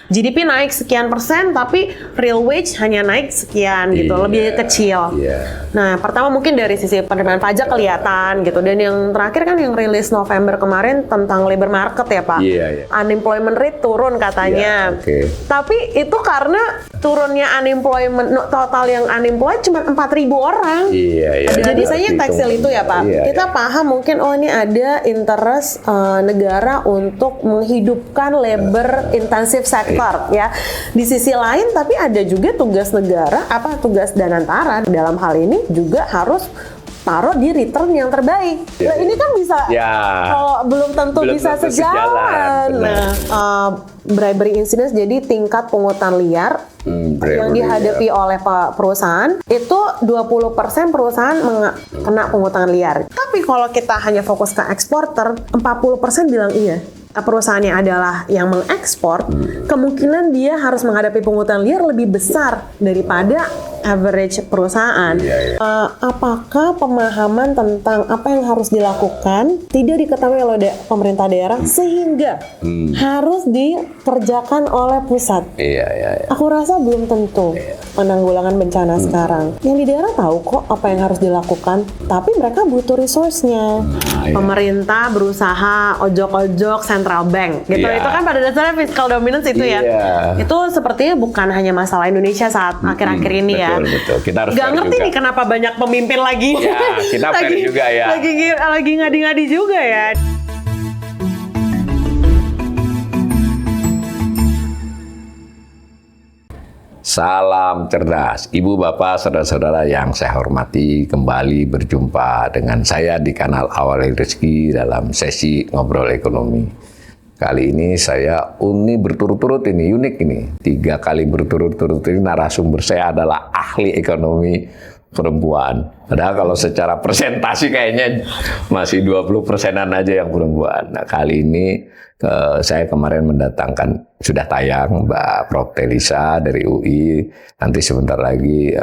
GDP naik sekian persen, tapi real wage hanya naik sekian gitu, lebih kecil. Nah, pertama mungkin dari sisi penerimaan pajak kelihatan gitu, dan yang terakhir kan yang rilis November kemarin tentang labor market ya Pak. Unemployment rate turun katanya. Tapi itu karena turunnya unemployment, total yang unemployed cuma 4.000 orang. Jadi saya tekstil itu ya Pak. Kita paham mungkin ini ada interest negara untuk menghidupkan labor intensive sector ya. Di sisi lain tapi ada juga tugas negara, tugas Danantara dalam hal ini juga harus taruh di return yang terbaik. Nah, ini kan bisa kalau belum tentu bisa sejalan. Nah, bribery incidents, jadi tingkat pungutan liar yang dihadapi oleh perusahaan itu 20% perusahaan kena pungutan liar. Tapi kalau kita hanya fokus ke eksporter, 40% bilang iya. Perusahaannya adalah yang mengekspor, kemungkinan dia harus menghadapi pungutan liar lebih besar daripada average perusahaan. Apakah pemahaman tentang apa yang harus dilakukan tidak diketahui oleh pemerintah daerah sehingga harus dikerjakan oleh pusat? Aku rasa belum tentu penanggulangan bencana sekarang. Yang di daerah tahu kok apa yang harus dilakukan, tapi mereka butuh resource-nya. Pemerintah berusaha ojok-ojok central bank gitu. Itu kan pada dasarnya fiscal dominance itu ya. Itu sepertinya bukan hanya masalah Indonesia saat akhir-akhir ini ya. Betul. Kita harus nggak ngerti juga nih kenapa banyak pemimpin lagi. Kita fair juga ya. Lagi ngadi-ngadi juga ya. Salam cerdas, Ibu, Bapak, saudara-saudara yang saya hormati, kembali berjumpa dengan saya di kanal Awali Rezeki dalam sesi Ngobrol Ekonomi. Kali ini saya berturut-turut ini, unik ini. 3 kali berturut-turut ini narasumber saya adalah ahli ekonomi perempuan. Padahal kalau secara presentasi kayaknya masih 20%-an aja yang perempuan. Nah, kali ini saya kemarin mendatangkan, sudah tayang, Mbak Prof. Telisa dari UI, nanti sebentar lagi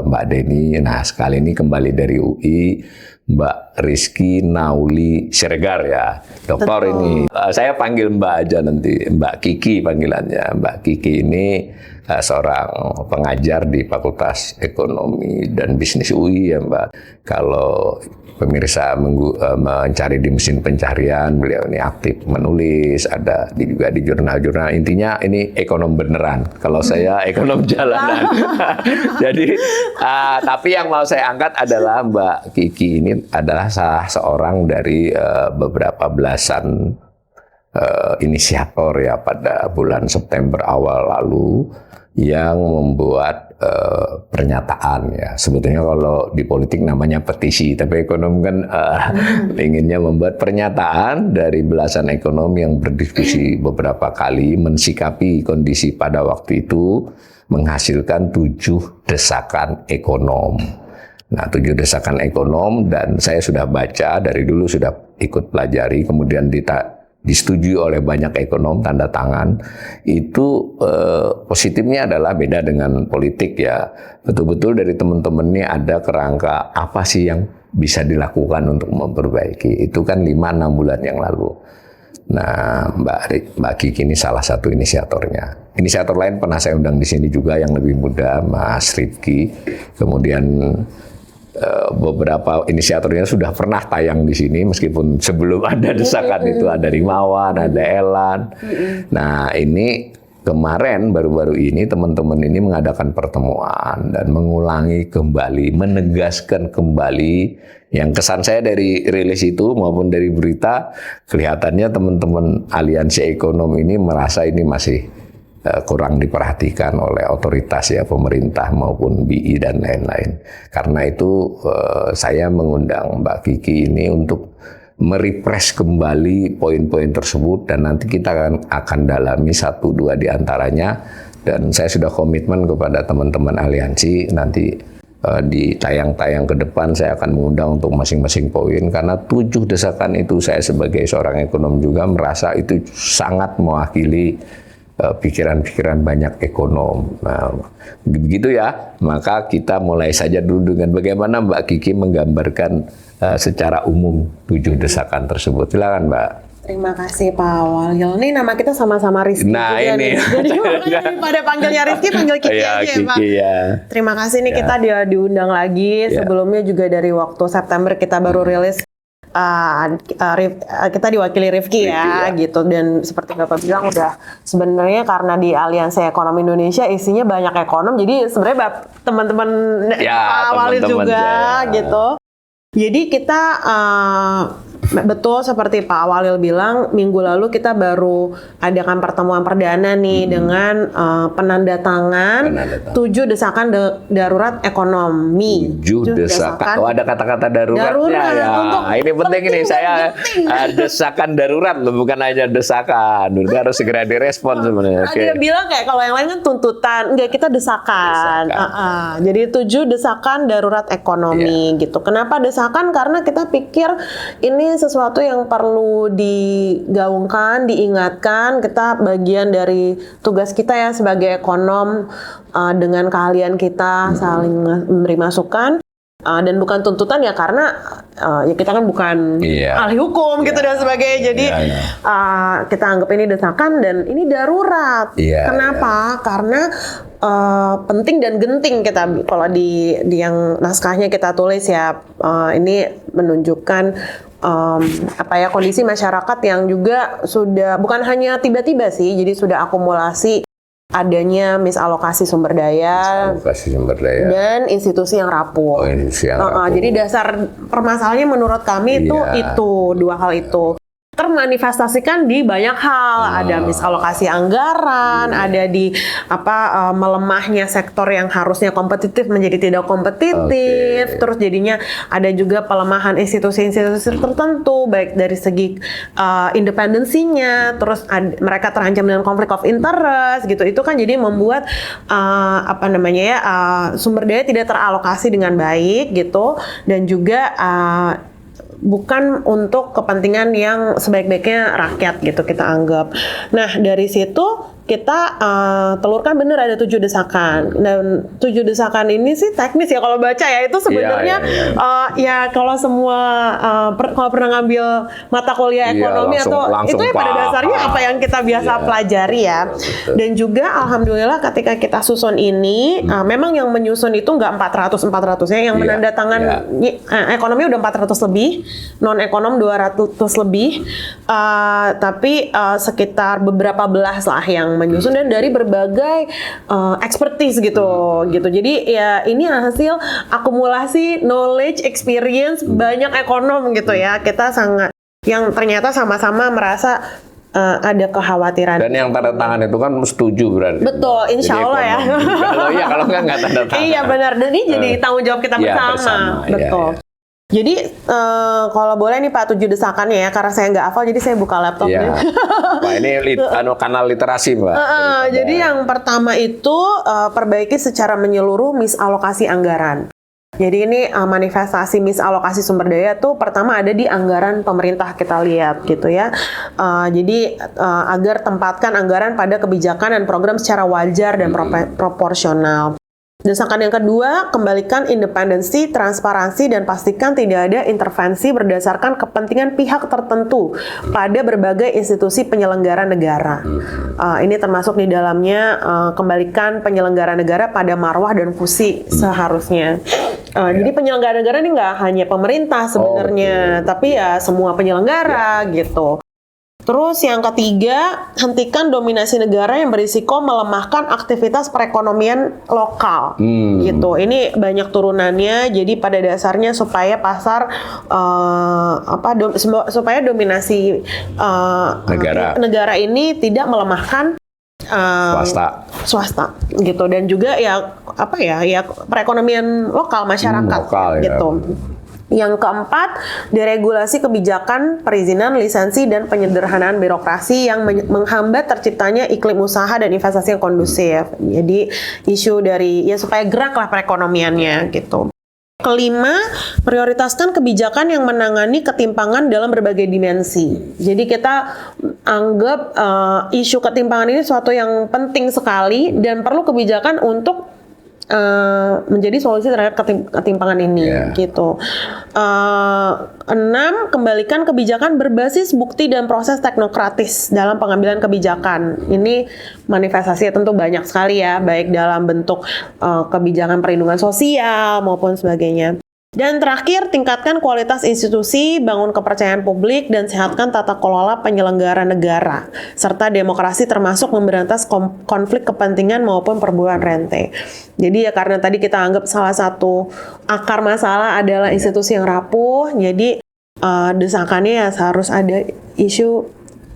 Mbak Deni. Nah, sekali ini kembali dari UI, Mbak Rizky Nauli Siregar ya, doktor ini. Saya panggil Mbak aja nanti, Mbak Kiki panggilannya. Mbak Kiki ini seorang pengajar di Fakultas Ekonomi dan Bisnis UI ya Mbak. Kalau pemirsa mencari di mesin pencarian, beliau ini aktif menulis, ada juga di jurnal-jurnal. Intinya ini ekonom beneran. Kalau saya ekonom jalanan. Jadi, tapi yang mau saya angkat adalah Mbak Kiki ini adalah salah seorang dari beberapa belasan inisiator ya pada bulan September awal lalu yang membuat pernyataan ya. Sebetulnya kalau di politik namanya petisi, tapi ekonom kan inginnya membuat pernyataan dari belasan ekonom yang berdiskusi beberapa kali mensikapi kondisi pada waktu itu, menghasilkan 7 desakan ekonom. Nah, 7 desakan ekonom, dan saya sudah baca dari dulu, sudah ikut pelajari, kemudian disetujui oleh banyak ekonom, tanda tangan. Itu positifnya adalah beda dengan politik ya. Betul-betul dari teman-teman ini ada kerangka apa sih yang bisa dilakukan untuk memperbaiki. Itu kan 5-6 bulan yang lalu. Nah, Mbak Kiki ini salah satu inisiatornya. Inisiator lain pernah saya undang di sini juga yang lebih muda, Mas Rifki. Kemudian beberapa inisiatornya sudah pernah tayang di sini meskipun sebelum ada desakan itu, ada Rimawan, ada Elan. Nah, ini kemarin baru-baru ini teman-teman ini mengadakan pertemuan dan mengulangi kembali, menegaskan kembali yang kesan saya dari rilis itu maupun dari berita, kelihatannya teman-teman aliansi ekonom ini merasa ini masih kurang diperhatikan oleh otoritas ya, pemerintah maupun BI dan lain-lain. Karena itu saya mengundang Mbak Kiki ini untuk merefresh kembali poin-poin tersebut, dan nanti kita akan dalami 1-2 di antaranya, dan saya sudah komitmen kepada teman-teman aliansi nanti di tayang-tayang ke depan saya akan mengundang untuk masing-masing poin, karena 7 desakan itu saya sebagai seorang ekonom juga merasa itu sangat mewakili pikiran-pikiran banyak ekonom. Nah, begitu ya. Maka kita mulai saja dulu dengan bagaimana Mbak Kiki menggambarkan secara umum 7 desakan tersebut. Silakan Mbak. Terima kasih Pak Walil. Ini nama kita sama-sama Rizky Nah, juga ini. nih. Jadi makanya daripada panggilnya Rizky, panggil Kiki Iya, aja ya Pak. Kiki, ya. Terima kasih nih kita diundang lagi. Ya. Sebelumnya juga dari waktu September kita baru rilis. Kita diwakili Rifki ya, gitu. Dan seperti Bapak bilang udah sebenarnya karena di Aliansi Ekonomi Indonesia isinya banyak ekonom, jadi sebenarnya teman-teman Pak Walil juga gitu. Jadi kita betul seperti Pak Walil bilang, minggu lalu kita baru adakan pertemuan perdana nih dengan penandatangan 7 desakan darurat ekonomi. 7 desakan. Oh, ada kata-kata daruratnya Darurat, ya. Ini penting ini saya desakan darurat loh, bukan hanya desakan. Udah harus segera direspon sebenarnya. Dia bilang kayak kalau yang lain kan tuntutan, enggak, kita desakan. Jadi 7 desakan darurat ekonomi gitu. Kenapa desakan? Karena kita pikir ini sesuatu yang perlu digaungkan, diingatkan. Kita bagian dari tugas kita ya sebagai ekonom, dengan keahlian kita saling memberi masukan. Dan bukan tuntutan ya, karena ya kita kan bukan ahli hukum gitu dan sebagainya. Jadi kita anggap ini desakan dan ini darurat. Kenapa? Karena penting dan genting kita kalau di yang naskahnya kita tulis ya, ini menunjukkan kondisi masyarakat yang juga sudah bukan hanya tiba-tiba sih, jadi sudah akumulasi adanya misalokasi sumber daya, dan institusi yang rapuh. Jadi dasar permasalahannya menurut kami itu dua hal itu termanifestasikan di banyak hal. Ada misalokasi anggaran, ada di melemahnya sektor yang harusnya kompetitif menjadi tidak kompetitif. Terus jadinya ada juga pelemahan institusi-institusi tertentu, baik dari segi independensinya, terus mereka terancam dengan konflik of interest gitu. Itu kan jadi membuat sumber daya tidak teralokasi dengan baik gitu, dan juga bukan untuk kepentingan yang sebaik-baiknya rakyat gitu kita anggap. Nah dari situ kita telurkan bener ada 7 desakan, dan 7 desakan ini sih teknis ya kalau baca ya, itu sebenarnya ya kalau semua kalau pernah ngambil mata kuliah ekonomi langsung itu ya pada dasarnya apa yang kita biasa pelajari ya. Dan juga alhamdulillah ketika kita susun ini memang yang menyusun itu nggak 400 ya, yang menandatangan ekonomi udah 400 lebih, non ekonom 200 lebih, tapi sekitar beberapa belas lah yang menyusun, dan dari berbagai expertise gitu. Jadi ya ini hasil akumulasi knowledge, experience banyak ekonom gitu ya. Kita sangat yang ternyata sama-sama merasa ada kekhawatiran. Dan yang tanda tangan itu kan setuju berarti. Betul, insya Allah ya. Kalau nggak tanda tangan. Iya benar, dan ini jadi tanggung jawab kita bersama. Betul. Jadi kalau boleh nih Pak 7 desakannya ya, karena saya nggak hafal jadi saya buka laptop nih. Wah ini kanal literasi Mbak. Jadi yang pertama itu perbaiki secara menyeluruh misalokasi anggaran. Jadi ini manifestasi misalokasi sumber daya tuh pertama ada di anggaran pemerintah, kita lihat gitu ya. Jadi agar tempatkan anggaran pada kebijakan dan program secara wajar dan proporsional. Desakan yang kedua, kembalikan independensi, transparansi, dan pastikan tidak ada intervensi berdasarkan kepentingan pihak tertentu pada berbagai institusi penyelenggara negara. Ini termasuk di dalamnya kembalikan penyelenggara negara pada marwah dan fungsi seharusnya. Jadi penyelenggara negara ini nggak hanya pemerintah sebenarnya, tapi ya semua penyelenggara gitu. Terus yang ketiga, hentikan dominasi negara yang berisiko melemahkan aktivitas perekonomian lokal, gitu. Ini banyak turunannya. Jadi pada dasarnya supaya pasar supaya dominasi negara ini tidak melemahkan swasta, gitu. Dan juga ya perekonomian lokal masyarakat, gitu. Yang keempat, deregulasi kebijakan, perizinan, lisensi, dan penyederhanaan birokrasi yang menghambat terciptanya iklim usaha dan investasi yang kondusif. Jadi isu dari supaya geraklah perekonomiannya gitu. Kelima, prioritaskan kebijakan yang menangani ketimpangan dalam berbagai dimensi. Jadi kita anggap isu ketimpangan ini suatu yang penting sekali dan perlu kebijakan untuk menjadi solusi terhadap ketimpangan ini gitu. 6, kembalikan kebijakan berbasis bukti dan proses teknokratis dalam pengambilan kebijakan. Ini manifestasinya tentu banyak sekali ya, baik dalam bentuk kebijakan perlindungan sosial maupun sebagainya. Dan terakhir, tingkatkan kualitas institusi, bangun kepercayaan publik, dan sehatkan tata kelola penyelenggara negara, serta demokrasi termasuk memberantas konflik kepentingan maupun perburuan rente. Jadi ya karena tadi kita anggap salah satu akar masalah adalah institusi yang rapuh, jadi desakannya ya harus ada isu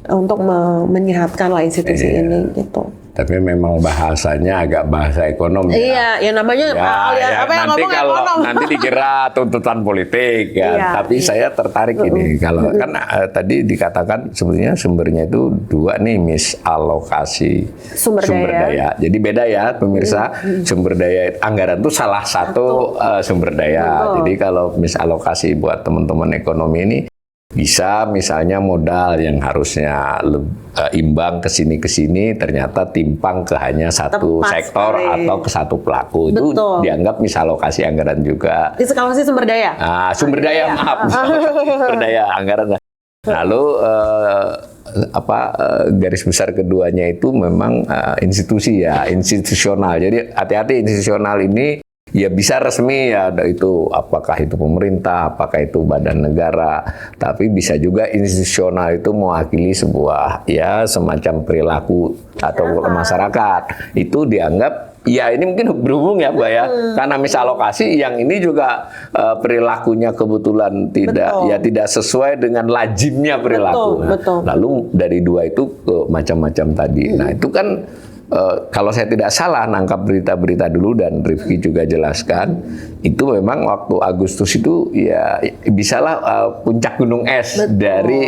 untuk menyehatkan lah institusi ini gitu. Tapi memang bahasanya agak bahasa ekonomi. Iya, ya namanya apa yang nanti ngomong kalau ekonom. nanti dikira tuntutan politik ya. Tapi saya tertarik ini kalau kan tadi dikatakan sebenarnya sumbernya itu 2 nih, misalokasi sumber daya. Jadi beda ya pemirsa, sumber daya anggaran itu salah satu sumber daya. Jadi kalau misalokasi buat teman-teman ekonomi ini bisa misalnya modal yang harusnya imbang ke sini ternyata timpang ke hanya satu sektor atau ke satu pelaku. Betul. Itu dianggap misalokasi anggaran juga. Misalokasi sumber daya. Sumber daya maaf. Sumber daya anggaran. Lalu garis besar keduanya itu memang institusi ya, institusional. Jadi hati-hati institusional ini ya bisa resmi ya, itu apakah itu pemerintah, apakah itu badan negara, tapi bisa juga institusional itu mewakili sebuah ya semacam perilaku atau masyarakat. Itu dianggap ya ini mungkin berhubung ya Bu ya, karena misalokasi yang ini juga perilakunya kebetulan tidak sesuai dengan lazimnya perilaku. Betul. Lalu dari 2 itu ke macam-macam tadi. Nah itu kan kalau saya tidak salah nangkap berita-berita dulu dan Rifki juga jelaskan, itu memang waktu Agustus itu ya bisalah puncak gunung es. Dari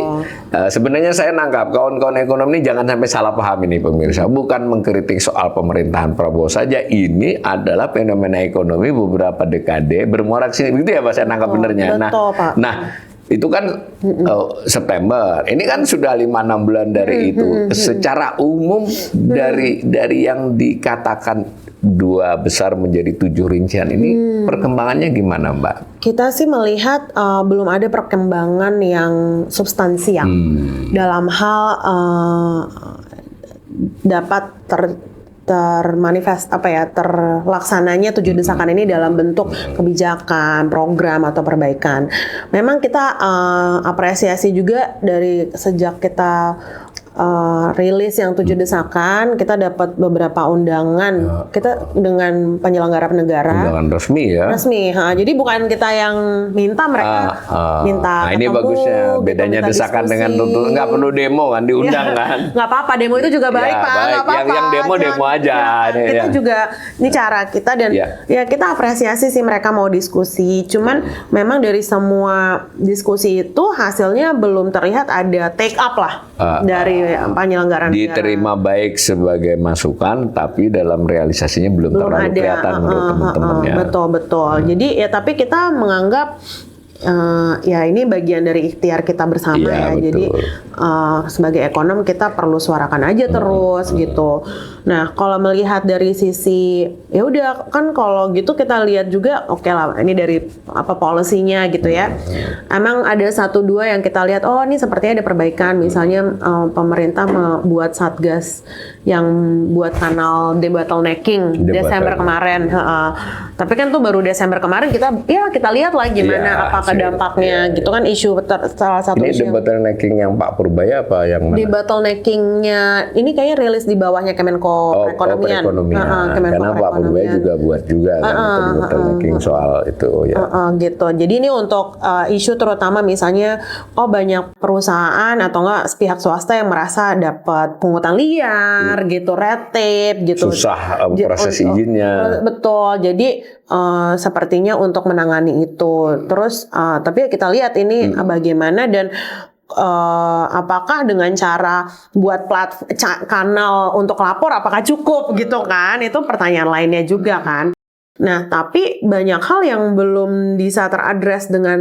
sebenarnya saya nangkap kawan-kawan ekonomi ini jangan sampai salah paham ini pemirsa, bukan mengkritik soal pemerintahan Prabowo saja, ini adalah fenomena ekonomi beberapa dekade bermuara sini, begitu ya Pak, saya nangkap benernya. Nah itu kan September. Ini kan sudah 5-6 bulan dari itu. Secara umum dari yang dikatakan 2 besar menjadi 7 rincian ini perkembangannya gimana Mbak? Kita sih melihat belum ada perkembangan yang substansial dalam hal dapat terlaksananya 7 desakan ini dalam bentuk kebijakan, program atau perbaikan. Memang kita apresiasi juga dari sejak kita rilis yang 7 desakan, kita dapat beberapa undangan. Kita dengan penyelenggara negara. Undangan resmi ya? Resmi. Jadi bukan kita yang minta, mereka minta. Nah ini bagusnya, bedanya gitu, desakan diskusi. Dengan tuntutan. Nggak perlu demo kan, diundang kan? Nggak apa-apa, demo itu juga baik Pak. Nggak apa-apa. Yang demo aja. Kita juga, ini cara kita dan ya kita apresiasi sih mereka mau diskusi. Cuman memang dari semua diskusi itu hasilnya belum terlihat ada take up lah dari penyelenggaraan diterima negara. Baik sebagai masukan, tapi dalam realisasinya belum terlalu kelihatan menurut teman-temannya. Betul. Jadi ya tapi kita menganggap ya ini bagian dari ikhtiar kita bersama ya. Jadi sebagai ekonom kita perlu suarakan aja terus gitu. Nah kalau melihat dari sisi ya udah kan kalau gitu kita lihat juga oke lah ini dari policy-nya gitu ya. Emang ada 1-2 yang kita lihat ini sepertinya ada perbaikan, misalnya pemerintah membuat satgas yang buat kanal debottlenecking Desember kemarin. Tapi kan tuh baru Desember kemarin kita lihat lah gimana apakah dampaknya gitu kan, isu salah satu ini isu. Debottlenecking yang Pak Purbaya apa yang mana? Debottlenecking-nya ini kayaknya rilis di bawahnya Kemenko Perekonomian. Karena Pak Purbaya juga buat juga kan debottlenecking soal itu ya. Gitu. Jadi ini untuk isu terutama misalnya banyak perusahaan atau enggak pihak swasta yang merasa dapat pungutan liar gitu, red tape gitu. Susah proses izinnya. Betul. Jadi sepertinya untuk menangani itu. Terus tapi kita lihat ini bagaimana dan apakah dengan cara buat kanal untuk lapor apakah cukup gitu kan? Itu pertanyaan lainnya juga kan. Nah, tapi banyak hal yang belum bisa teradres dengan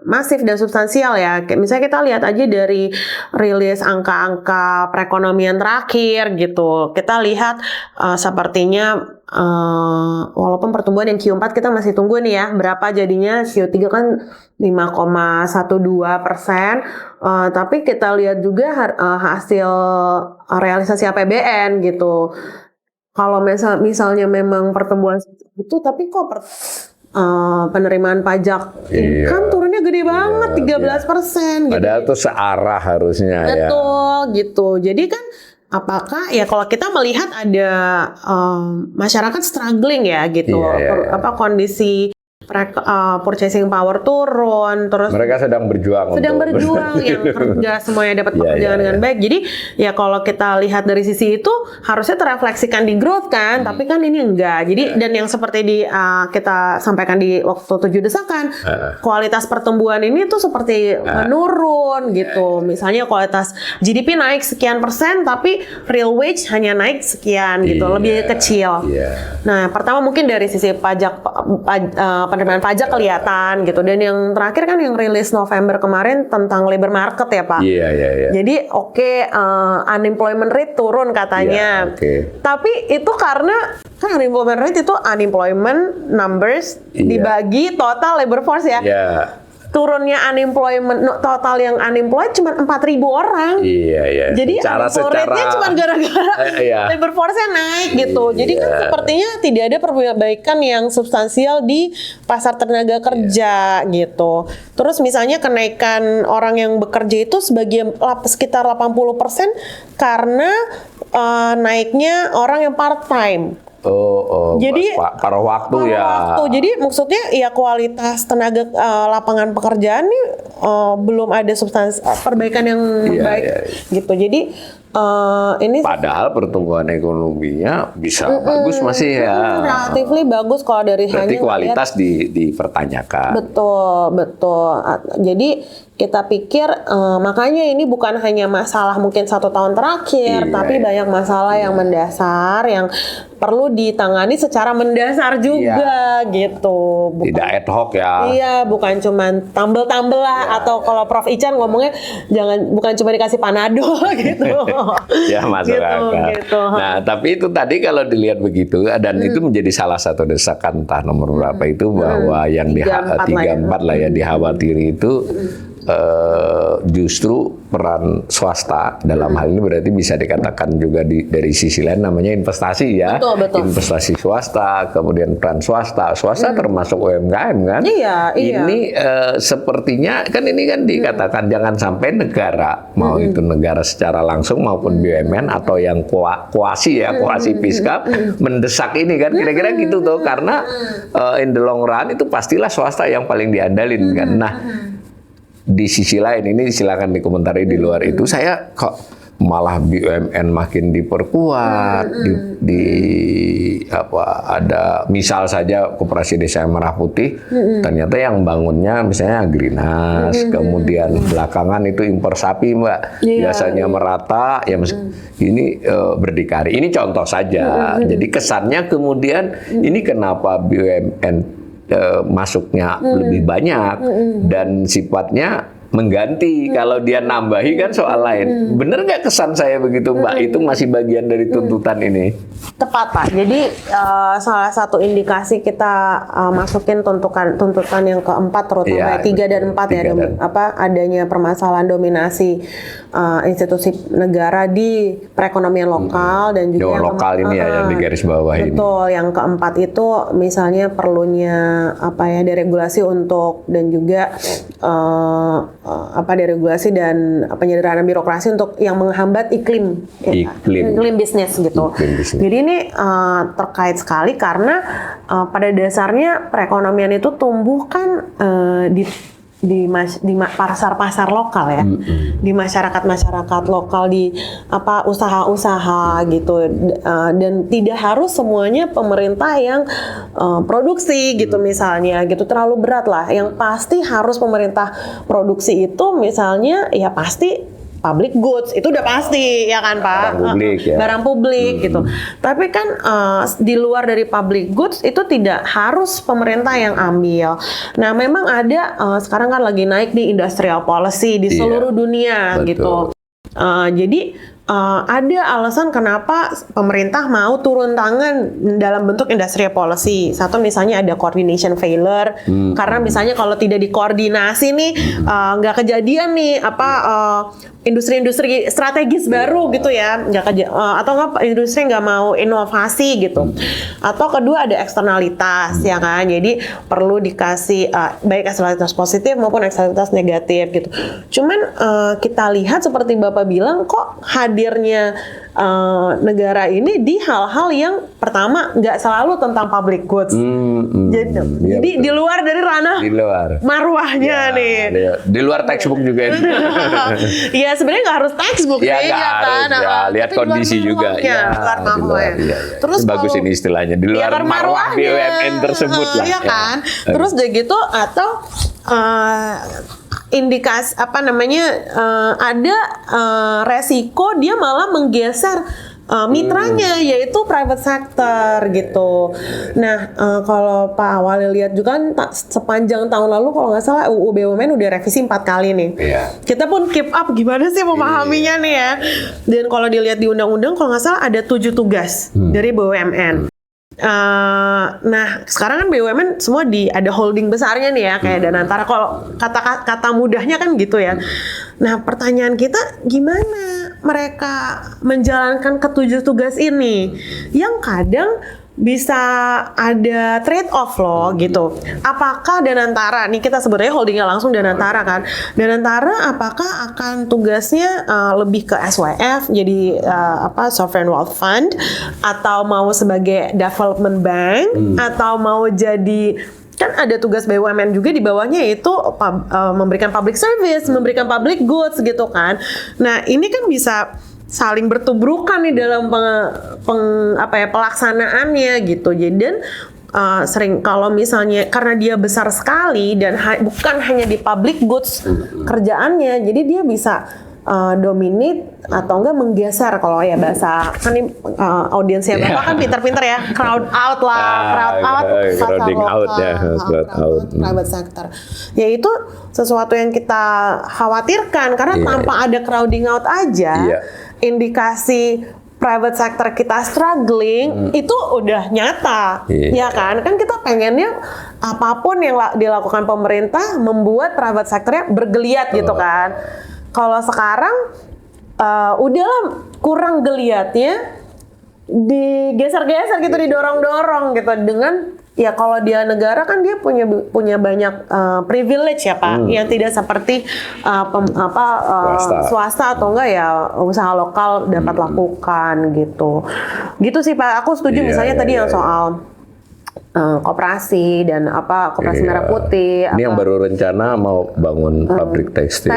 masif dan substansial ya. Kayak misalnya kita lihat aja dari rilis angka-angka perekonomian terakhir gitu. Kita lihat sepertinya walaupun pertumbuhan yang Q4 kita masih tunggu nih ya, berapa jadinya. Q3 kan 5,12%, tapi kita lihat juga hasil realisasi APBN gitu. Kalau misalnya memang pertumbuhan itu, tapi kok penerimaan pajak income turunnya gede banget, 13%. Gitu. Padahal tuh searah harusnya. Betul, gitu. Jadi kan apakah ya kalau kita melihat ada masyarakat struggling ya gitu, kondisi purchasing power turun, terus mereka sedang berjuang yang kerja semuanya dapat pekerjaan dengan baik. Jadi ya kalau kita lihat dari sisi itu harusnya terefleksikan di growth kan, tapi kan ini enggak. Jadi dan yang seperti kita sampaikan di waktu 7 desakan, kualitas pertumbuhan ini tuh seperti menurun gitu. Misalnya kualitas GDP naik sekian persen, tapi real wage hanya naik sekian gitu, lebih kecil. Nah, pertama mungkin dari sisi penerimaan pajak kelihatan gitu, dan yang terakhir kan yang rilis November kemarin tentang labor market ya Pak. Jadi unemployment rate turun katanya. Tapi itu karena kan unemployment rate itu unemployment numbers dibagi total labor force ya. Turunnya unemployment total yang unemployed cuma 4.000 orang. Jadi unemployment rate-nya cuma gara-gara labor force-nya naik gitu. Jadi kan sepertinya tidak ada perbaikan yang substansial di pasar tenaga kerja gitu. Terus misalnya kenaikan orang yang bekerja itu sekitar 80% karena naiknya orang yang part-time. Jadi paruh waktu. Jadi maksudnya ya kualitas tenaga lapangan pekerjaan nih belum ada substansi perbaikan yang baik gitu. Jadi ini padahal pertumbuhan ekonominya bisa bagus masih ya. Relatively bagus kalau dari berarti kualitas dipertanyakan. Betul. Jadi kita pikir makanya ini bukan hanya masalah mungkin 1 tahun terakhir, tapi banyak masalah yang mendasar yang perlu ditangani secara mendasar juga gitu. Tidak ad hoc ya. Bukan cuma tambel-tambel lah atau kalau Prof Ican ngomongnya bukan cuma dikasih panado gitu. Masuk akal. Gitu. Nah, tapi itu tadi kalau dilihat begitu dan itu menjadi salah satu desakan entah nomor berapa itu bahwa yang 34 lah ya dikhawatiri itu justru peran swasta dalam hal ini berarti bisa dikatakan juga dari sisi lain namanya investasi ya. Betul. Investasi swasta, kemudian peran swasta termasuk UMKM kan. Ini sepertinya kan ini kan dikatakan jangan sampai negara mau itu negara secara langsung maupun BUMN atau yang kuasi fiskal mendesak ini kan kira-kira gitu tuh karena in the long run itu pastilah swasta yang paling diandalin kan. Nah, di sisi lain ini silakan dikomentari di luar itu saya kok malah BUMN makin diperkuat ada misal saja Koperasi Desa Merah Putih ternyata yang bangunnya misalnya Agrinas kemudian belakangan itu impor sapi Mbak biasanya merata ya ini berdikari ini contoh saja jadi kesannya kemudian ini kenapa BUMN masuknya lebih banyak dan sifatnya mengganti kalau dia nambahi kan soal lain. Bener nggak kesan saya begitu Mbak? Itu masih bagian dari tuntutan ini. Tepat Pak. Jadi salah satu indikasi kita masukin tuntutan yang keempat terutama 3 dan 4 adanya permasalahan dominasi institusi negara di perekonomian lokal dan juga yang lokal ini yang di garis bawah ini. Betul. Yang keempat itu misalnya perlunya deregulasi untuk dan juga deregulasi dan penyederhanaan birokrasi untuk yang menghambat iklim bisnis gitu. Jadi ini terkait sekali karena pada dasarnya perekonomian itu tumbuh kan di pasar-pasar lokal ya, di masyarakat lokal, di usaha-usaha gitu, dan tidak harus semuanya pemerintah yang produksi gitu misalnya gitu terlalu berat lah. Yang pasti harus pemerintah produksi itu misalnya ya pasti public goods itu udah pasti ya kan Pak, Barang publik, ya. barang publik gitu. Tapi kan di luar dari public goods itu tidak harus pemerintah yang ambil. Nah memang ada sekarang kan lagi naik di industrial policy di seluruh dunia betul. gitu. Jadi ada alasan kenapa pemerintah mau turun tangan dalam bentuk industrial policy. Satu misalnya ada coordination failure, karena misalnya kalau tidak dikoordinasi nih nggak kejadian nih industri-industri strategis baru gitu ya, atau nggak industri nggak mau inovasi gitu. Atau kedua ada eksternalitas ya kan, jadi perlu dikasih baik eksternalitas positif maupun eksternalitas negatif gitu. Cuman kita lihat seperti Bapak bilang kok hadirnya negara ini di hal-hal yang pertama nggak selalu tentang public goods. Jadi di luar dari ranah marwahnya nih. Di luar textbook juga ini. Iya sebenarnya nggak harus textbook ya, sih ya kan. Lihat kondisi juga. Ya, luar marwahnya. Terus bagus ini istilahnya di luar marwah BUMN tersebut lah. Iya kan. Terus udah gitu atau indikasi ada resiko dia malah menggeser mitranya yaitu private sector gitu. Nah kalau Pak Awali lihat juga kan sepanjang tahun lalu kalau nggak salah UU BUMN udah revisi 4 kali nih. Kita pun keep up gimana sih memahaminya nih ya. Dan kalau dilihat di undang-undang kalau nggak salah ada 7 tugas dari BUMN. Nah sekarang kan BUMN semua ada holding besarnya nih ya kayak Danantara. Kalau kata mudahnya kan gitu ya. Nah pertanyaan kita gimana mereka menjalankan ke-7 tugas ini yang kadang bisa ada trade off loh gitu. Apakah Danantara, nih kita sebenarnya holdingnya langsung Danantara kan. Danantara apakah akan tugasnya lebih ke SWF jadi Sovereign Wealth Fund atau mau sebagai development bank atau mau jadi kan ada tugas BUMN juga di bawahnya itu memberikan public service, memberikan public goods gitu kan. Nah, ini kan bisa saling bertubrukan nih dalam pelaksanaannya gitu. Jadi sering kalau misalnya karena dia besar sekali dan bukan hanya di public goods kerjaannya, jadi dia bisa dominate atau enggak menggeser kalau ya bahasa kan ini audiensnya Bapak kan pinter-pinter ya, crowd out private sector. Yaitu sesuatu yang kita khawatirkan karena tanpa ada crowding out aja indikasi private sector kita struggling itu udah nyata, ya kan? Kan kita pengennya apapun yang dilakukan pemerintah membuat private sectornya bergeliat gitu kan. Kalau sekarang udahlah kurang geliatnya digeser-geser gitu, didorong-dorong gitu dengan ya kalau dia negara kan dia punya banyak privilege ya Pak yang tidak seperti swasta atau enggak ya usaha lokal dapat lakukan gitu sih Pak. Aku setuju misalnya tadi yang soal koperasi dan koperasi merah putih. Ini yang baru rencana mau bangun pabrik tekstil.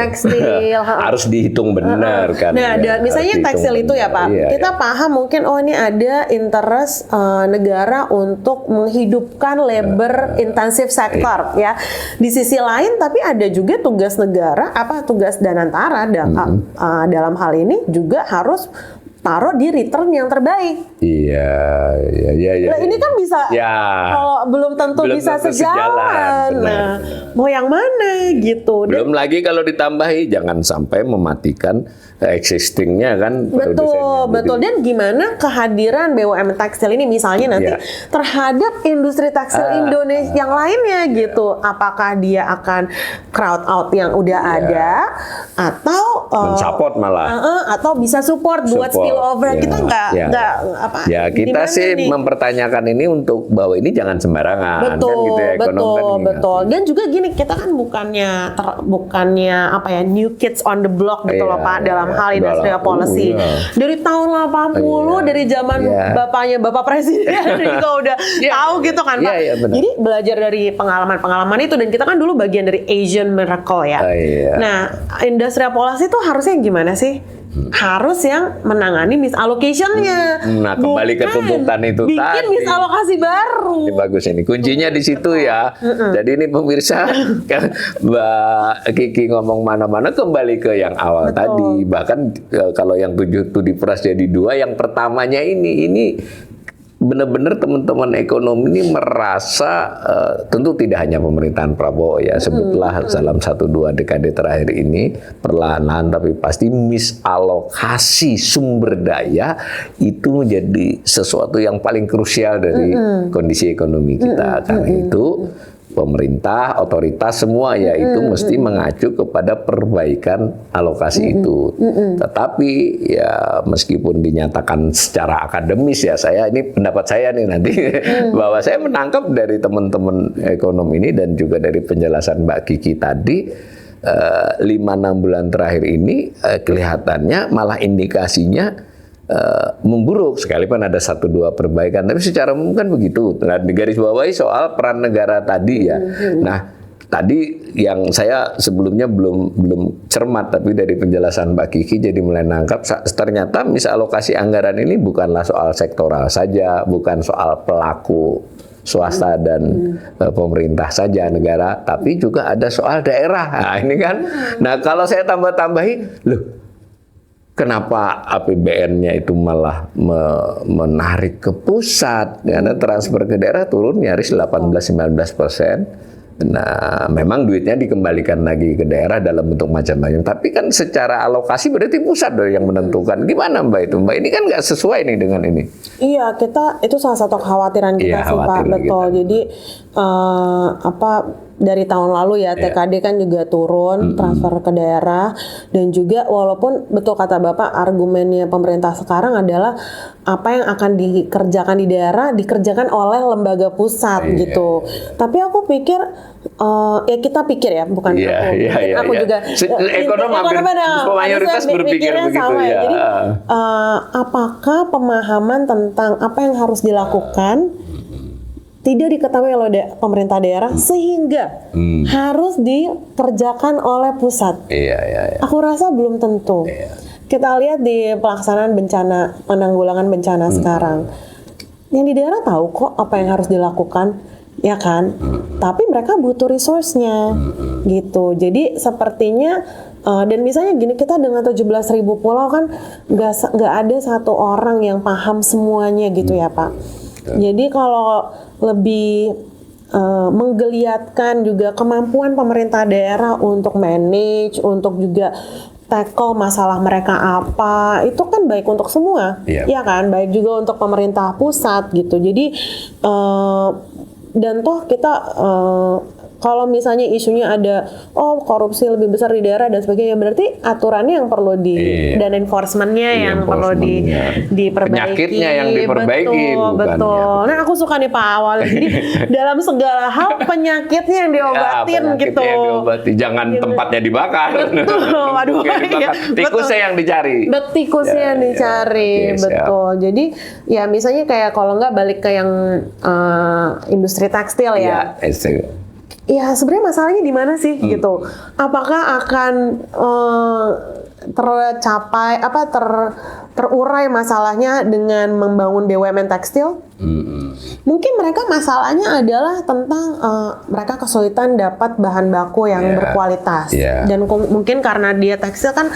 Harus dihitung benar kan. Nah, misalnya tekstil itu ya Pak, kita paham mungkin ini ada interest negara untuk menghidupkan labor intensive sector ya. Di sisi lain tapi ada juga tugas negara tugas Danantara dalam hal ini juga harus taruh di return yang terbaik. Iya. Nah, ini kan bisa, kalau belum tentu bisa sejalan. Nah, mau yang mana gitu. Belum lagi kalau ditambahi, jangan sampai mematikan existingnya kan. Betul. Dan gimana kehadiran BUMN tekstil ini misalnya nanti terhadap industri tekstil Indonesia yang lainnya gitu. Apakah dia akan crowd out yang udah ada atau mensupport malah atau bisa support buat spillover. Kita nggak kita sih mempertanyakan ini untuk bahwa ini jangan sembarangan. Betul. Dan juga gini, kita kan bukannya new kids on the block gitu loh Pak dalam hal industrial policy. Dari tahun 80 dari zaman Bapak Presiden juga udah tahu gitu kan Pak. Jadi belajar dari pengalaman itu dan kita kan dulu bagian dari Asian Miracle ya. Nah, industrial policy itu harusnya gimana sih? harus yang menangani misallocation-nya. Nah, kembali ke tuntutan itu bikin tadi. misalokasi baru. Ini bagus ini. Kuncinya di situ ya. Jadi ini pemirsa, Mbak Kiki ngomong mana-mana kembali ke yang awal tadi. Bahkan kalau yang 7 itu diperas jadi 2, yang pertamanya ini benar-benar teman-teman ekonomi ini merasa tentu tidak hanya pemerintahan Prabowo ya, sebutlah dalam 1-2 dekade terakhir ini perlahan tapi pasti misalokasi sumber daya itu menjadi sesuatu yang paling krusial dari kondisi ekonomi kita. Karena itu pemerintah, otoritas semua ya itu mesti mengacu kepada perbaikan alokasi itu. Tetapi ya meskipun dinyatakan secara akademis ya, ini pendapat saya nih nanti bahwa saya menangkap dari teman-teman ekonom ini dan juga dari penjelasan Mbak Kiki tadi 5-6 bulan terakhir ini kelihatannya malah indikasinya memburuk, sekalipun ada 1-2 perbaikan, tapi secara umum kan begitu. Nah, di garis bawahi soal peran negara tadi ya. Nah, tadi yang saya sebelumnya belum cermat, tapi dari penjelasan Mbak Kiki jadi mulai nangkap ternyata misalokasi anggaran ini bukanlah soal sektoral saja, bukan soal pelaku swasta dan pemerintah saja negara, tapi juga ada soal daerah. Nah, ini kan. Nah, kalau saya tambahi, loh, kenapa APBN-nya itu malah menarik ke pusat? Karena transfer ke daerah turun nyaris 18-19%. Nah, memang duitnya dikembalikan lagi ke daerah dalam bentuk macam-macam. Tapi kan secara alokasi berarti pusat dong yang menentukan. Gimana Mbak itu? Mbak, ini kan nggak sesuai nih dengan ini. Iya, itu salah satu kekhawatiran kita sih Pak. Betul. Jadi dari tahun lalu ya TKD kan juga turun transfer ke daerah, dan juga walaupun betul kata Bapak argumennya pemerintah sekarang adalah apa yang akan dikerjakan di daerah dikerjakan oleh lembaga pusat gitu. Tapi aku pikir ya kita pikir ya, bukan aku juga ekonom mayoritas berpikir begitu sama ya. Jadi apakah pemahaman tentang apa yang harus dilakukan tidak diketahui oleh pemerintah daerah sehingga harus dikerjakan oleh pusat. Aku rasa belum tentu. Kita lihat di pelaksanaan penanggulangan bencana sekarang, yang di daerah tahu kok apa yang harus dilakukan, ya kan? Tapi mereka butuh resource-nya, gitu. Jadi sepertinya dan misalnya gini, kita dengan 17.000 pulau kan nggak ada satu orang yang paham semuanya gitu ya Pak. Jadi kalau lebih menggeliatkan juga kemampuan pemerintah daerah untuk manage, untuk juga tackle masalah mereka apa, itu kan baik untuk semua, ya kan, baik juga untuk pemerintah pusat gitu. Jadi dan toh kita kalau misalnya isunya ada korupsi lebih besar di daerah dan sebagainya, berarti aturannya yang perlu dan enforcementnya yang perlu diperbaiki. Penyakitnya yang diperbaiki. Betul. Nah, aku suka nih Pak Awal. Jadi dalam segala hal penyakitnya yang diobatin gitu. Yang diobati. Jangan tempatnya dibakar. Betul. Waduh. Tikusnya yang dicari. Tikusnya yang dicari. Betul. Jadi ya misalnya kayak kalau nggak balik ke yang industri tekstil ya. Ya sebenarnya masalahnya di mana sih gitu? Apakah akan tercapai terurai masalahnya dengan membangun BUMN tekstil? Mungkin mereka masalahnya adalah tentang mereka kesulitan dapat bahan baku yang berkualitas dan mungkin karena dia tekstil kan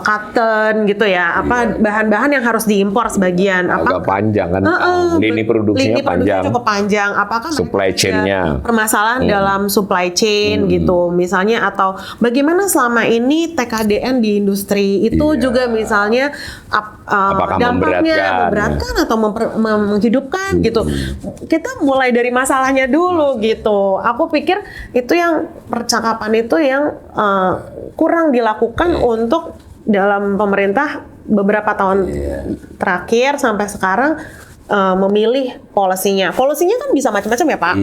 cotton gitu ya, bahan-bahan yang harus diimpor sebagian agak panjang kan, lini produksinya cukup panjang. Apakah supply chain-nya permasalahan dalam supply chain gitu misalnya, atau bagaimana selama ini TKDN di industri itu juga misalnya dampaknya memberatkan atau menghidupkan gitu. Kita mulai dari masalahnya dulu gitu. Aku pikir itu yang percakapan itu yang kurang dilakukan untuk dalam pemerintah beberapa tahun terakhir sampai sekarang memilih polisinya. Polisinya kan bisa macam-macam ya Pak.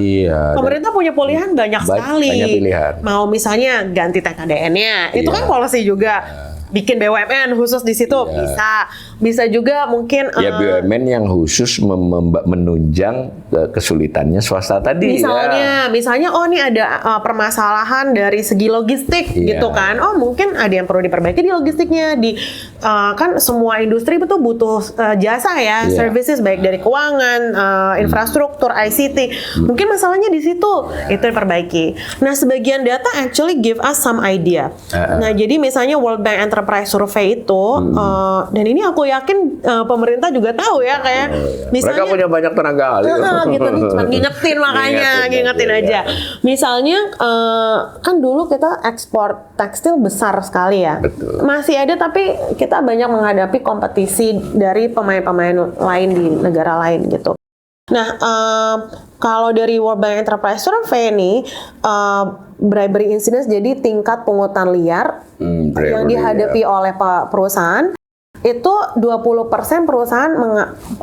Pemerintah punya pilihan banyak sekali. Mau misalnya ganti TKDN-nya, itu kan polisi juga. Bikin BUMN khusus di situ bisa. bisa juga mungkin Ya BUMN yang khusus menunjang kesulitannya swasta tadi. misalnya oh nih ada permasalahan dari segi logistik gitu kan. Oh mungkin ada yang perlu diperbaiki di logistiknya kan semua industri betul butuh jasa ya, services baik dari keuangan, infrastruktur, ICT. Mungkin masalahnya di situ itu diperbaiki. Nah, sebagian data actually give us some idea. Nah, jadi misalnya World Bank Enterprise Survey itu dan ini aku yakin pemerintah juga tahu ya kayak misalnya mereka punya banyak tenaga ahli. Gitu nih, cuma ngingetin makanya, ngingetin aja. Misalnya kan dulu kita ekspor tekstil besar sekali ya. Betul. Masih ada tapi kita banyak menghadapi kompetisi dari pemain-pemain lain di negara lain gitu. Nah, kalau dari World Bank Enterprise Survey nih, bribery incidents jadi tingkat pungutan liar yang dihadapi oleh perusahaan itu 20% perusahaan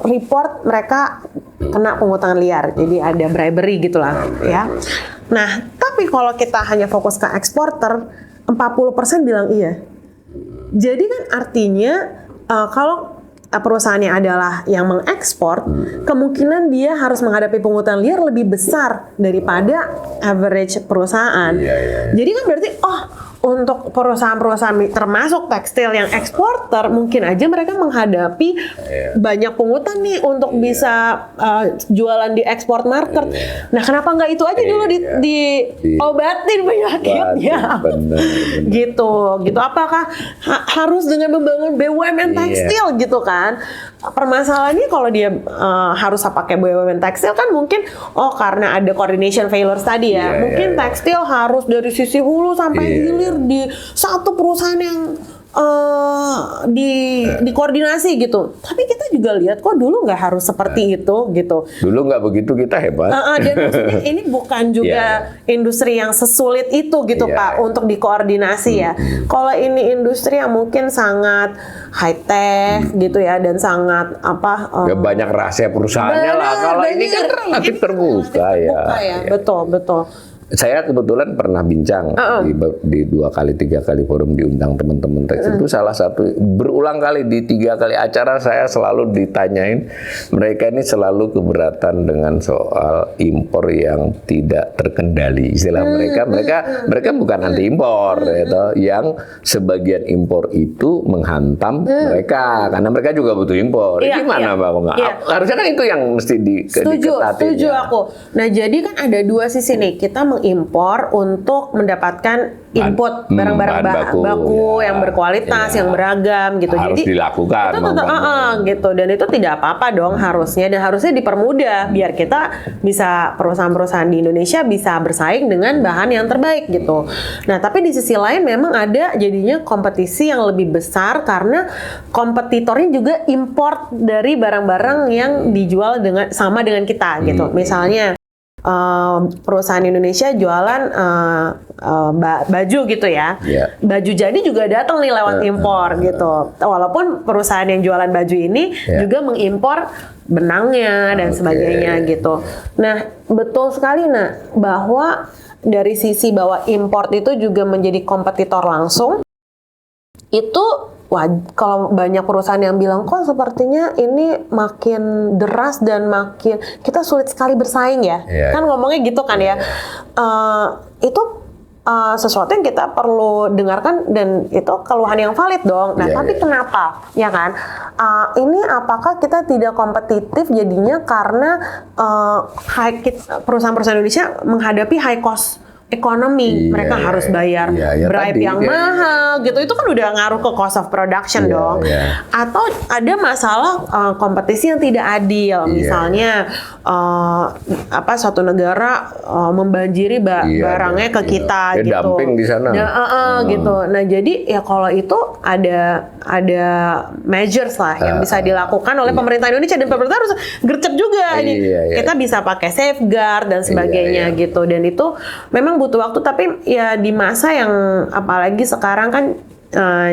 report mereka kena pungutan liar. Jadi ada bribery gitulah ya. Nah, tapi kalau kita hanya fokus ke eksporter, 40% bilang iya. Jadi kan artinya kalau perusahaannya adalah yang mengekspor, kemungkinan dia harus menghadapi pungutan liar lebih besar daripada average perusahaan. Jadi kan berarti untuk perusahaan-perusahaan termasuk tekstil yang eksporter mungkin aja mereka menghadapi banyak pungutan nih untuk bisa jualan di export market. Nah, kenapa nggak itu aja dulu diobatin penyakitnya? Gitu. Apakah harus dengan membangun BUMN tekstil gitu kan? Permasalahannya kalau dia harus pakai BUMN tekstil kan mungkin karena ada coordination failures tadi ya. Mungkin tekstil harus dari sisi hulu sampai hilir di satu perusahaan yang dikoordinasi gitu. Tapi kita juga lihat kok dulu nggak harus seperti itu gitu. Dulu nggak begitu, kita hebat. Dan maksudnya ini bukan juga industri yang sesulit itu gitu Pak untuk dikoordinasi ya. Kalau ini industri yang mungkin sangat high tech gitu ya dan sangat banyak rahasia perusahaannya lah. Kalau ini kan relatif terbuka ya. Betul. Saya kebetulan pernah bincang di 2 kali 3 kali forum diundang teman-teman tekstil itu salah satu berulang kali di 3 kali acara saya selalu ditanyain mereka ini selalu keberatan dengan soal impor yang tidak terkendali istilah mereka bukan anti impor yang sebagian impor itu menghantam mereka karena mereka juga butuh impor. Gimana Mbak? Harusnya kan itu yang mesti diketatin. Setuju aku. Nah jadi kan ada 2 sisi nih kita mengimpor untuk mendapatkan input barang-barang baku yang berkualitas, yang beragam gitu. Harus jadi dilakukan. Itu gitu dan itu tidak apa-apa dong harusnya dan harusnya dipermudah biar kita bisa perusahaan-perusahaan di Indonesia bisa bersaing dengan bahan yang terbaik gitu. Nah tapi di sisi lain memang ada jadinya kompetisi yang lebih besar karena kompetitornya juga import dari barang-barang yang dijual sama dengan kita gitu. Misalnya perusahaan Indonesia jualan baju gitu ya. Baju jadi juga datang nih lewat impor gitu. Walaupun perusahaan yang jualan baju ini juga mengimpor benangnya dan sebagainya gitu. Nah, betul sekali bahwa dari sisi bahwa import itu juga menjadi kompetitor langsung. Itu kalau banyak perusahaan yang bilang kok sepertinya ini makin deras dan makin kita sulit sekali bersaing ya. Kan ngomongnya gitu kan ya. Itu sesuatu yang kita perlu dengarkan dan itu keluhan yang valid dong. Nah, tapi kenapa? Ya kan? Ini apakah kita tidak kompetitif jadinya karena perusahaan-perusahaan Indonesia menghadapi high cost ekonomi, mereka harus bayar bribe yang mahal gitu, itu kan udah ngaruh ke cost of production dong. Atau ada masalah kompetisi yang tidak adil, misalnya suatu negara membanjiri barangnya ke kita gitu. Dumping di sana. Gitu. Nah jadi ya kalau itu ada measures lah yang bisa dilakukan oleh pemerintah Indonesia dan pemerintah harus gercep juga. Kita bisa pakai safeguard dan sebagainya gitu. Dan itu memang butuh waktu, tapi ya di masa yang apalagi sekarang kan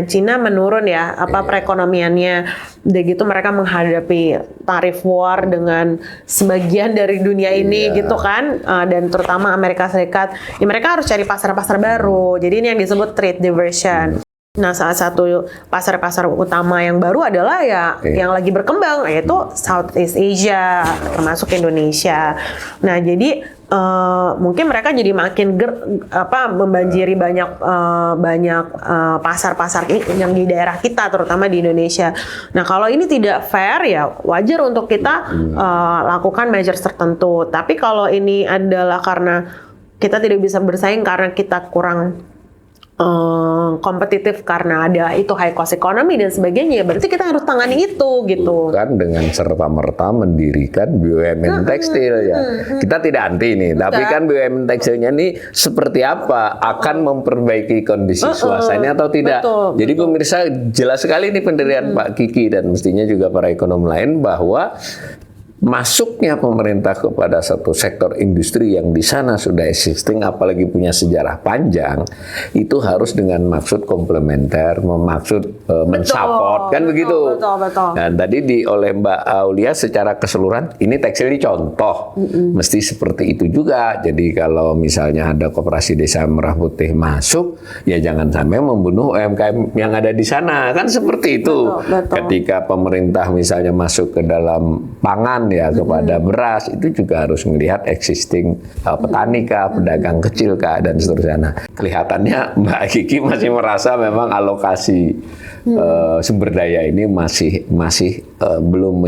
Cina menurun ya perekonomiannya, udah gitu mereka menghadapi tarif war dengan sebagian dari dunia ini gitu kan, dan terutama Amerika Serikat, ya mereka harus cari pasar-pasar baru, jadi ini yang disebut trade diversion. Nah, salah satu pasar-pasar utama yang baru adalah yang lagi berkembang, yaitu Southeast Asia, termasuk Indonesia. Nah, jadi mungkin mereka jadi makin membanjiri banyak pasar-pasar yang di daerah kita, terutama di Indonesia. Nah, kalau ini tidak fair, ya wajar untuk kita lakukan measures tertentu. Tapi kalau ini adalah karena kita tidak bisa bersaing karena kita kurang kompetitif karena ada itu high cost economy dan sebagainya, berarti kita harus tangani itu gitu. Bukan dengan serta-merta mendirikan BUMN tekstil ya. Kita tidak anti nih, tapi kan BUMN tekstilnya ini seperti apa? Akan memperbaiki kondisi suasananya atau tidak? Jadi pemirsa, jelas sekali nih pendirian Pak Kiki dan mestinya juga para ekonom lain bahwa masuknya pemerintah kepada satu sektor industri yang di sana sudah existing, apalagi punya sejarah panjang, itu harus dengan maksud komplementer, memaksud mensupport, kan begitu. Betul. Dan tadi oleh Mbak Aulia secara keseluruhan, ini tekstil ini contoh, mesti seperti itu juga. Jadi kalau misalnya ada koperasi desa Merah Putih masuk, ya jangan sampai membunuh UMKM yang ada di sana, kan seperti itu. Betul. Ketika pemerintah misalnya masuk ke dalam pangan ya, kepada beras, itu juga harus melihat existing petani kah, pedagang kecil kah, dan seterusnya. Nah, kelihatannya Mbak Kiki masih merasa memang alokasi sumber daya ini masih belum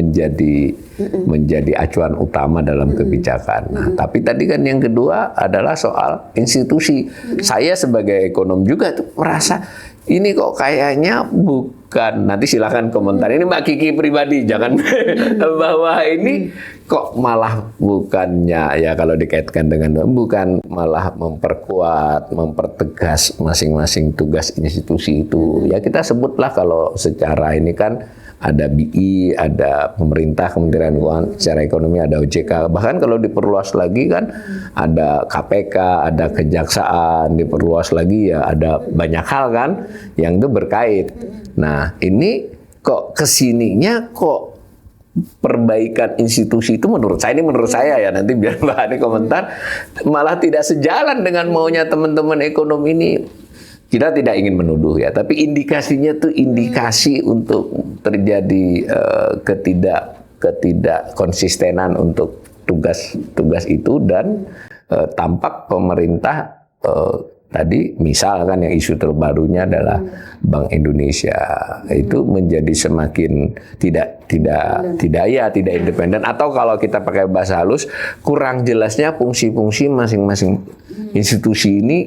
menjadi acuan utama dalam kebijakan. Nah, tapi tadi kan yang kedua adalah soal institusi. Saya sebagai ekonom juga tuh merasa ini kok kayaknya bukan, nanti silakan komentar. Ini Mbak Kiki pribadi, jangan bahwa ini kok malah bukannya, ya kalau dikaitkan dengan bukan malah memperkuat, mempertegas masing-masing tugas institusi itu. Ya kita sebutlah kalau secara ini kan ada BI, ada pemerintah, Kementerian Keuangan, secara ekonomi ada OJK. Bahkan kalau diperluas lagi kan ada KPK, ada Kejaksaan, diperluas lagi ya ada banyak hal kan yang itu berkait. Nah ini kok kesininya kok perbaikan institusi itu menurut saya ya, nanti biar Mbak Ani komentar, malah tidak sejalan dengan maunya teman-teman ekonom ini. Kita tidak ingin menuduh ya, tapi indikasinya tuh indikasi untuk terjadi ketidak konsistenan untuk tugas itu, dan tampak pemerintah tadi misalkan yang isu terbarunya adalah Bank Indonesia itu menjadi semakin tidak independen, atau kalau kita pakai bahasa halus kurang jelasnya fungsi-fungsi masing-masing institusi ini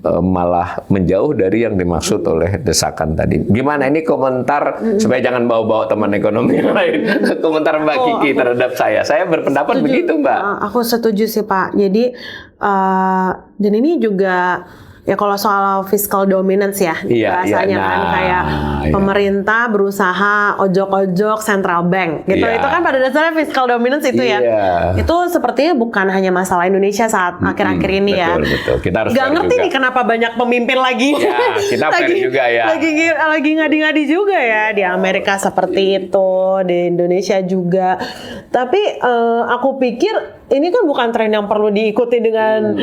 malah menjauh dari yang dimaksud oleh desakan tadi. Gimana ini komentar supaya jangan bawa-bawa teman ekonomi yang lain. Komentar Mbak Kiki terhadap saya. Saya berpendapat begitu, Mbak. Aku setuju sih, Pak. Jadi dan ini juga ya kalau soal fiscal dominance ya, bahasanya kan kayak pemerintah berusaha ojok-ojok central bank gitu. Itu kan pada dasarnya fiscal dominance itu ya. Itu sepertinya bukan hanya masalah Indonesia saat akhir-akhir ini ya. Betul. Kita harus gak ngerti juga nih kenapa banyak pemimpin lagi. Ya, kita fair juga ya. Lagi ngadi-ngadi juga ya, di Amerika seperti itu, di Indonesia juga. Tapi aku pikir ini kan bukan tren yang perlu diikuti dengan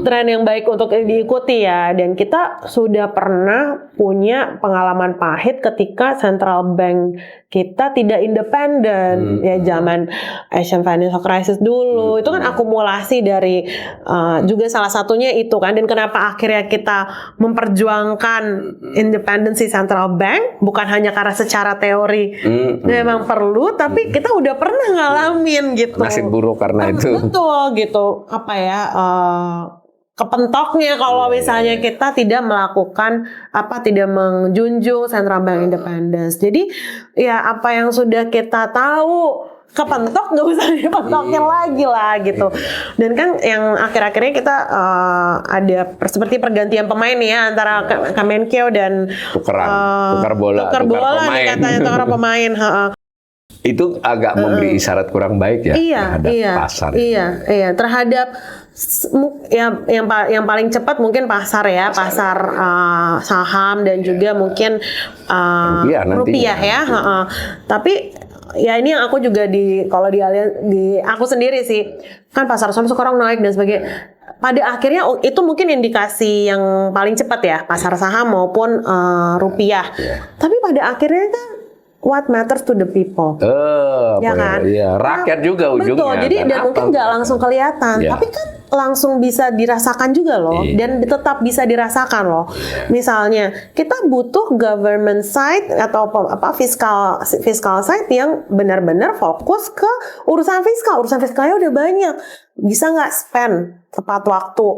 tren yang baik untuk diikuti ya. Dan kita sudah pernah punya pengalaman pahit ketika central bank kita tidak independen ya, zaman Asian Financial Crisis dulu. Itu kan akumulasi dari juga salah satunya itu kan. Dan kenapa akhirnya kita memperjuangkan independensi central bank bukan hanya karena secara teori memang perlu, tapi kita udah pernah ngalamin gitu. Nasib buruk karena itu. Betul gitu. Apa ya, kepentoknya kalau misalnya kita tidak melakukan tidak menjunjung central bank independence. Jadi ya apa yang sudah kita tahu kepentok nggak usah dipentokin lagi lah gitu. Dan kan yang akhir-akhirnya kita ada seperti pergantian pemain ya antara Kemenkeu dan tukar bola nih katanya, tukar pemain. Itu agak memberi isyarat kurang baik ya terhadap pasar. Iya, terhadap yang paling cepat mungkin pasar ya, pasar saham dan juga mungkin rupiah ya. Tapi ya ini yang aku juga kalau di aku sendiri sih, kan pasar saham sekarang naik dan sebagainya. pada akhirnya itu mungkin indikasi yang paling cepat ya, pasar saham maupun rupiah. Tapi pada akhirnya kan what matters to the people. Ya kan? Iya, rakyat juga ujungnya. Betul, jadi dan mungkin nggak langsung kelihatan, tapi kan langsung bisa dirasakan juga loh, dan tetap bisa dirasakan loh. Misalnya kita butuh government side atau fiscal side yang benar-benar fokus ke urusan fiskal. Urusan fiskalnya udah banyak, bisa nggak spend tepat waktu,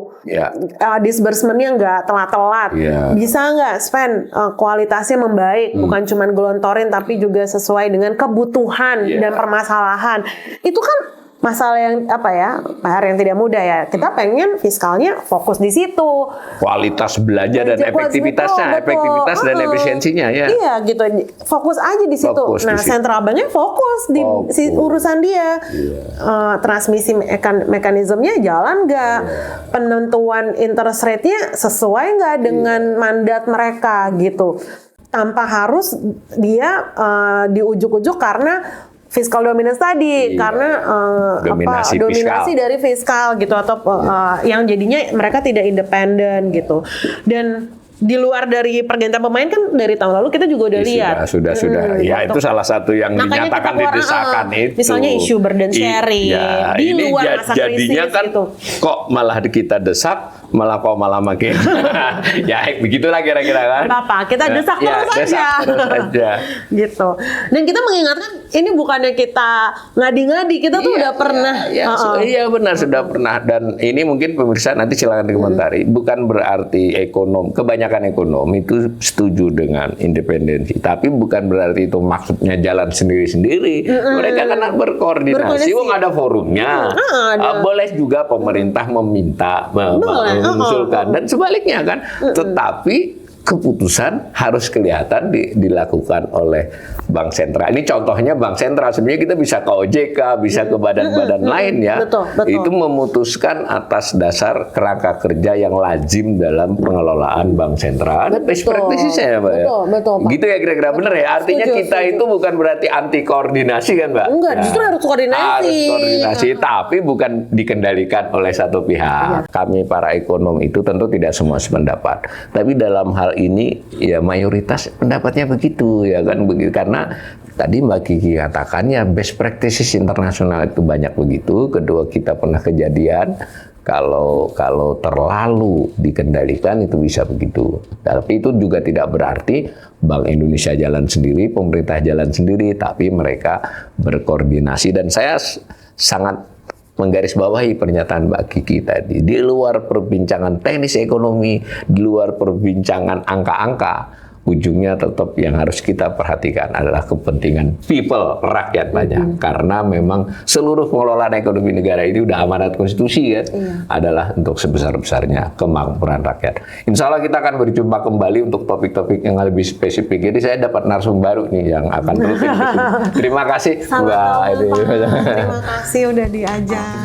disbursementnya nggak telat-telat, bisa nggak spend kualitasnya membaik, bukan cuma gelontorin tapi juga sesuai dengan kebutuhan dan permasalahan. Itu kan masalah yang PR yang tidak mudah ya. Kita pengen fiskalnya fokus di situ. Kualitas belanja dan efektivitasnya, efektivitas dan efisiensinya ya. Iya gitu. Fokus aja di situ. Central banknya fokus di urusan dia. Transmisi mekanismenya jalan nggak? Penentuan interest rate-nya sesuai nggak dengan mandat mereka gitu. Tanpa harus dia di ujuk-ujuk karena fiscal dominance tadi, karena dominasi dari fiskal gitu, atau yang jadinya mereka tidak independen gitu. Dan di luar dari pergantian pemain kan dari tahun lalu kita juga udah lihat. Sudah. Ya itu salah satu yang dinyatakan didesakan itu. Misalnya isu burden sharing di luar masa jadinya krisis kan gitu. Kok malah kita desak, malah makin ya begitulah kira-kira kan. Apa kita desak terus saja. Gitu. Dan kita mengingatkan ini bukannya kita ngadi-ngadi, kita tuh udah pernah. Iya benar, sudah pernah. Dan ini mungkin pemirsa nanti silakan dikomentari. Bukan berarti kebanyakan ekonom itu setuju dengan independensi, tapi bukan berarti itu maksudnya jalan sendiri-sendiri. Mereka kan berkoordinasi, ada forumnya. Boleh juga pemerintah meminta, mengusulkan, dan sebaliknya kan. Tetapi keputusan harus kelihatan dilakukan oleh Bank Sentral. Ini contohnya Bank Sentral. Sebenarnya kita bisa ke OJK, bisa ke badan-badan lain ya. Betul. Itu memutuskan atas dasar kerangka kerja yang lazim dalam pengelolaan Bank Sentral. Ada best practices-nya ya, Mbak. Betul, Pak. Gitu ya kira-kira, benar ya. Artinya kita itu bukan berarti anti koordinasi kan, Mbak? Enggak, justru harus koordinasi. Harus koordinasi, tapi bukan dikendalikan oleh satu pihak. Kami para ekonom itu tentu tidak semua sependapat. Tapi dalam hal ini ya mayoritas pendapatnya begitu ya kan, karena tadi Mbak Kiki katakannya best practices internasional itu banyak begitu. Kedua, kita pernah kejadian kalau terlalu dikendalikan itu bisa begitu. Tapi itu juga tidak berarti Bank Indonesia jalan sendiri, pemerintah jalan sendiri, tapi mereka berkoordinasi. Dan saya sangat menggarisbawahi pernyataan Mbak Kiki tadi. Di luar perbincangan teknis ekonomi, di luar perbincangan angka-angka, ujungnya tetap yang harus kita perhatikan adalah kepentingan people, rakyat banyak. Karena memang seluruh pengelolaan ekonomi negara ini udah amanat konstitusi kan, adalah untuk sebesar-besarnya kemakmuran rakyat. Insya Allah kita akan berjumpa kembali untuk topik-topik yang lebih spesifik. Jadi saya dapat narsum baru nih yang akan rutin. Terima kasih. Terima kasih udah diajak.